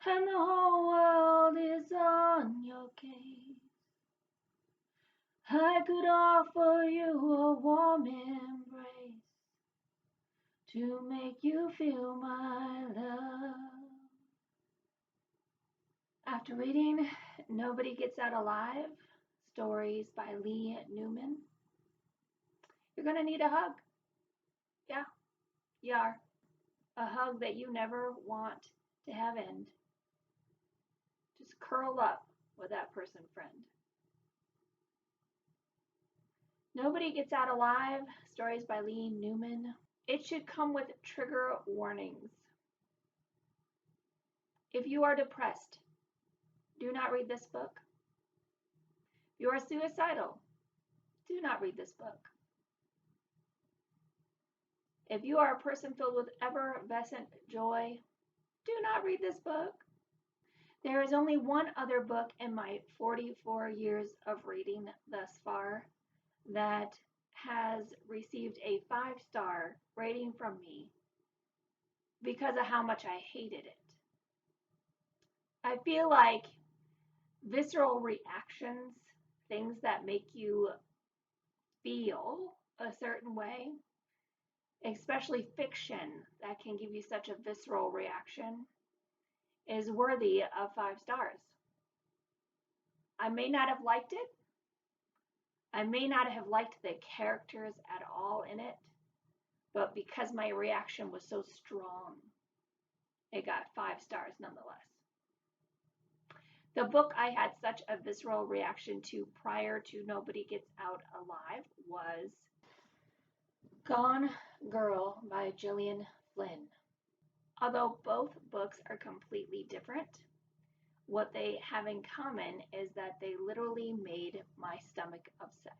and the whole world is on your case. I could offer you a warm embrace to make you feel my love. After reading Nobody Gets Out Alive, stories by Leigh Newman, you're going to need a hug. Yeah, you are. A hug that you never want to have end. Just curl up with that person, friend. Nobody Gets Out Alive, stories by Leigh Newman. It should come with trigger warnings. If you are depressed, do not read this book. If you are suicidal, do not read this book. If you are a person filled with effervescent joy, do not read this book. There is only one other book in my 44 years of reading thus far that has received a 5-star rating from me because of how much I hated it. I feel like visceral reactions, things that make you feel a certain way, especially fiction that can give you such a visceral reaction, is worthy of 5 stars. I may not have liked it. I may not have liked the characters at all in it, but because my reaction was so strong, it got 5 stars nonetheless. The book I had such a visceral reaction to prior to Nobody Gets Out Alive was Gone Girl by Gillian, Flynn. Although both books are completely different, what they have in common is that they literally made my stomach upset.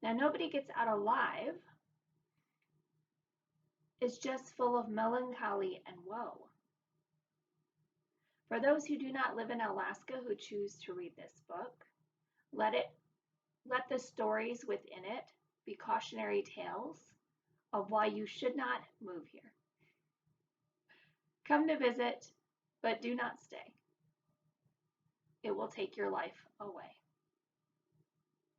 Now, Nobody Gets Out Alive is just full of melancholy and woe. For those who do not live in Alaska who choose to read this book, let the stories within it be cautionary tales of why you should not move here. Come to visit, but do not stay. It will take your life away.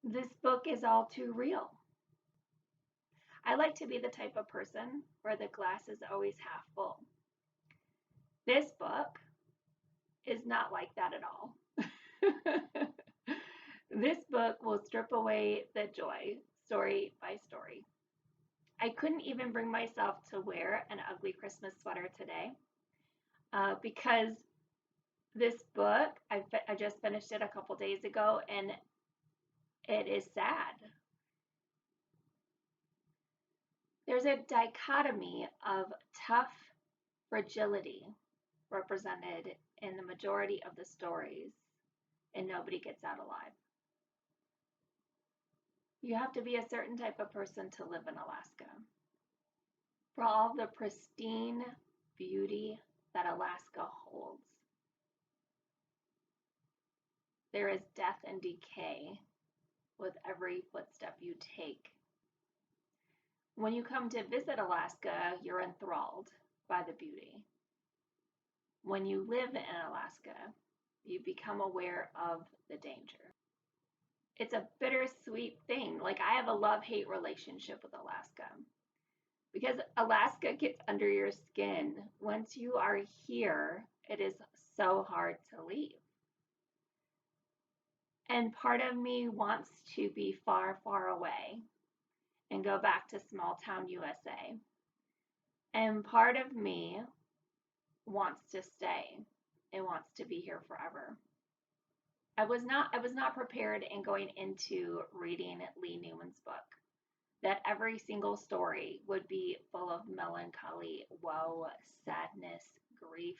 This book is all too real. I like to be the type of person where the glass is always half full. This book is not like that at all. This book will strip away the joy, story by story. I couldn't even bring myself to wear an ugly Christmas sweater today because this book, I just finished it a couple days ago, and it is sad. There's a dichotomy of tough fragility represented in the majority of the stories, and Nobody Gets Out Alive. You have to be a certain type of person to live in Alaska. For all the pristine beauty that Alaska holds, there is death and decay with every footstep you take. When you come to visit Alaska, you're enthralled by the beauty. When you live in Alaska, you become aware of the danger. It's a bittersweet thing. Like, I have a love-hate relationship with Alaska because Alaska gets under your skin. Once you are here, it is so hard to leave. And part of me wants to be far, far away and go back to small town USA. And part of me wants to stay and wants to be here forever. I was not prepared in going into reading Leigh Newman's book that every single story would be full of melancholy, woe, sadness, grief,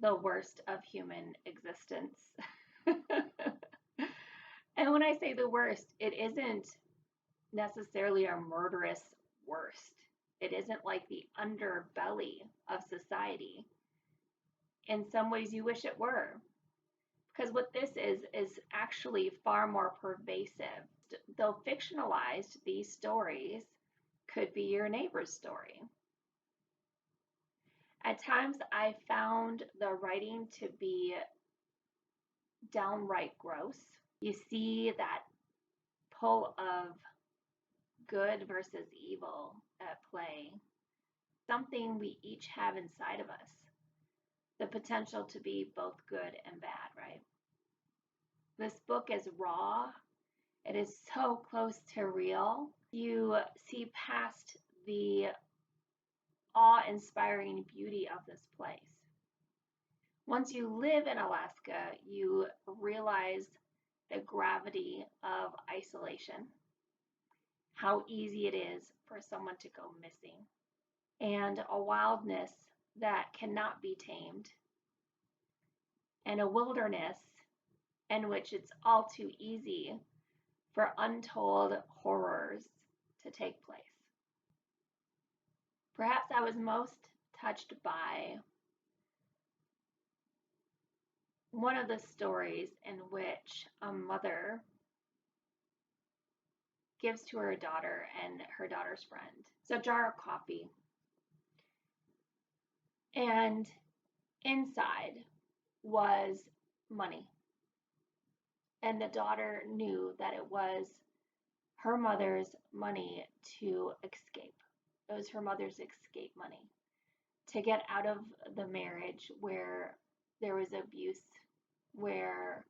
the worst of human existence. And when I say the worst, it isn't necessarily a murderous worst. It isn't like the underbelly of society. In some ways, you wish it were. Because what this is actually far more pervasive. Though fictionalized, these stories could be your neighbor's story. At times, I found the writing to be downright gross. You see that pull of good versus evil at play, something we each have inside of us, the potential to be both good and bad, right? This book is raw. It is so close to real. You see past the awe-inspiring beauty of this place. Once you live in Alaska, you realize the gravity of isolation, how easy it is for someone to go missing, and a wildness that cannot be tamed, and a wilderness in which it's all too easy for untold horrors to take place. Perhaps I was most touched by one of the stories in which a mother gives to her daughter and her daughter's friend. It's a jar of coffee. And inside was money. And the daughter knew that it was her mother's money to escape. It was her mother's escape money to get out of the marriage where there was abuse, where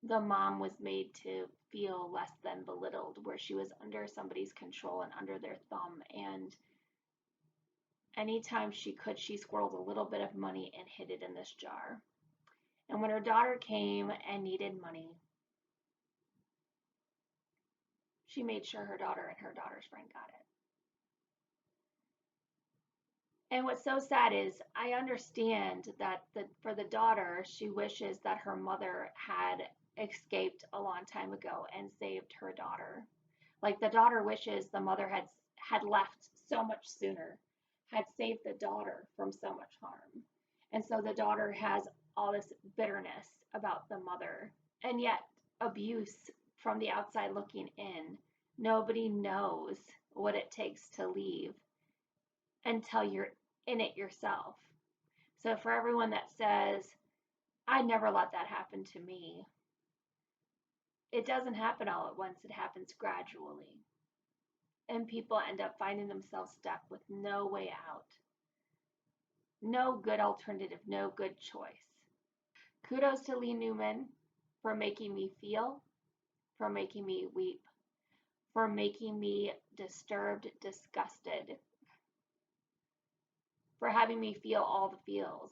the mom was made to feel less than belittled, where she was under somebody's control and under their thumb. And anytime she could, she squirreled a little bit of money and hid it in this jar. And when her daughter came and needed money, she made sure her daughter and her daughter's friend got it. And what's so sad is I understand that for the daughter, she wishes that her mother had escaped a long time ago and saved her daughter. Like the daughter wishes the mother had left so much sooner, had saved the daughter from so much harm. And so the daughter has all this bitterness about the mother. And yet abuse from the outside looking in, nobody knows what it takes to leave until you're in it yourself. So for everyone that says, I never let that happen to me, it doesn't happen all at once, it happens gradually. And people end up finding themselves stuck with no way out, no good alternative, no good choice. Kudos to Leigh Newman for making me feel, for making me weep, for making me disturbed, disgusted, for having me feel all the feels,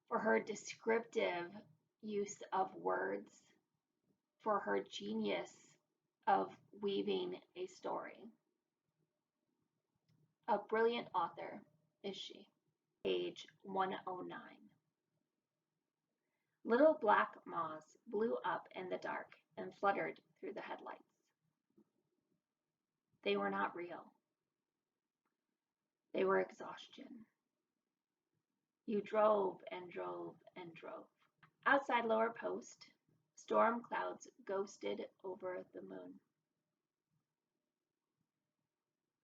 for her descriptive use of words, for her genius of weaving a story. A brilliant author is she. Page 109. Little black moths blew up in the dark and fluttered through the headlights. They were not real. They were exhaustion. You drove and drove and drove. Outside Lower Post, storm clouds ghosted over the moon.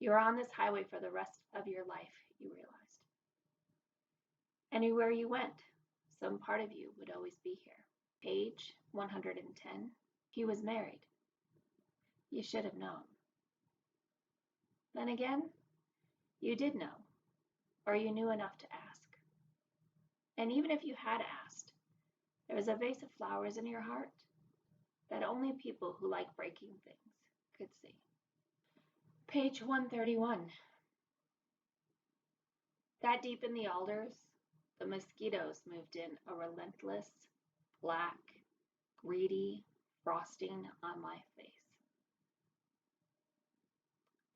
You're on this highway for the rest of your life, you realized. Anywhere you went, some part of you would always be here. Page 110. He was married. You should have known. Then again, you did know, or you knew enough to ask. And even if you had asked, there was a vase of flowers in your heart that only people who like breaking things could see. Page 131. That deep in the alders, the mosquitoes moved in, a relentless, black, greedy frosting on my face.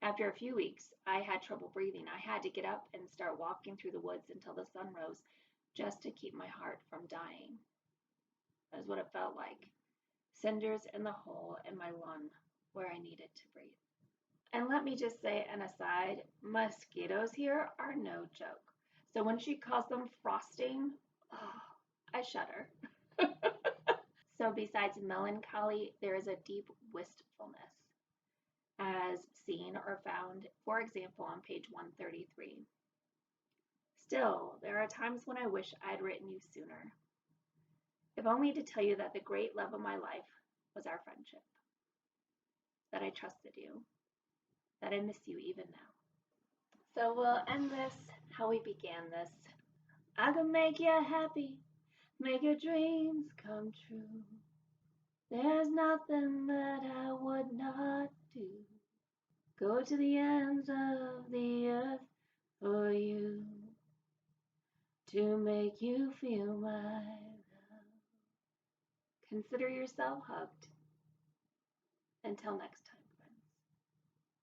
After a few weeks, I had trouble breathing. I had to get up and start walking through the woods until the sun rose just to keep my heart from dying. That is what it felt like. Cinders in the hole in my lung where I needed to breathe. And let me just say an aside, mosquitoes here are no joke. So when she calls them frosting, oh, I shudder. So besides melancholy, there is a deep wistfulness as seen or found, for example, on page 133. Still, there are times when I wish I'd written you sooner, if only to tell you that the great love of my life was our friendship, that I trusted you, that I miss you even now. So we'll end this how we began this. I can make you happy, make your dreams come true. There's nothing that I would not do. Go to the ends of the earth for you, to make you feel my love. Consider yourself hugged. Until next time.